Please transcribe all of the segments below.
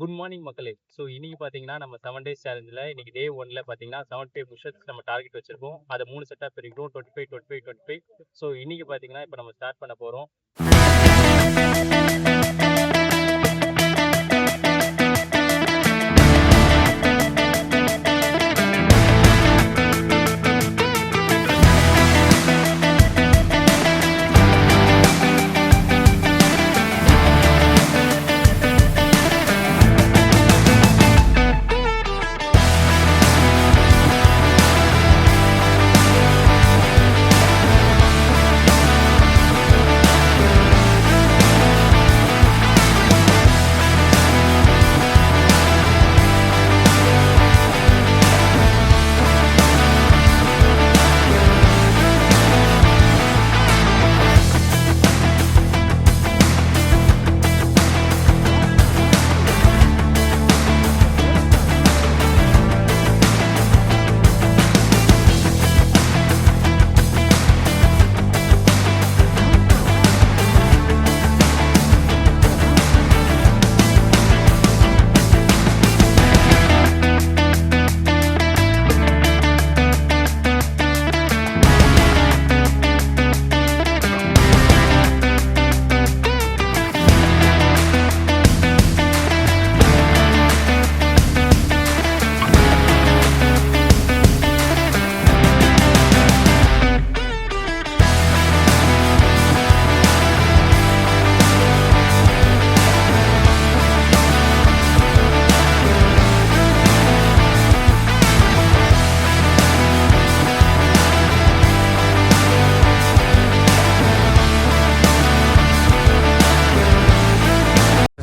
Good morning மக்களே. So இன்னைக்கு பார்த்தீங்கன்னா, நம்ம 7 டேஸ் சேலஞ்சில இன்னைக்கு டே 1ல பார்த்தீங்கன்னா, 75 புஷப்ஸ் நம்ம டார்கெட் வச்சிருக்கோம். அத 3 செட்டா பிரிக்கிறோம். 25, 25, 25. ஸோ இன்னைக்கு பார்த்தீங்கன்னா, இப்ப நம்ம ஸ்டார்ட் பண்ண போறோம்.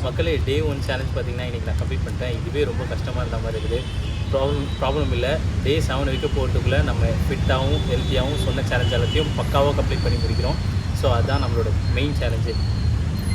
மக்களே, டே 1 சேலஞ்ச் பார்த்தீங்கன்னா, இன்றைக்கி நான் கம்ப்ளீட் பண்ணிட்டேன். இதுவே ரொம்ப கஷ்டமாக இருந்த மாதிரி இருக்குது. ப்ராப்ளம் இல்லை. டே 7 வரைக்கும் போகிறதுக்குள்ளே நம்ம ஃபிட்டாகவும் ஹெல்த்தியாகவும் சொன்ன சேலஞ்ச் எல்லாத்தையும் பக்காவாக கம்ப்ளீட் பண்ணி முடிக்கிறோம். ஸோ அதுதான் நம்மளோட மெயின் சேலஞ்சு.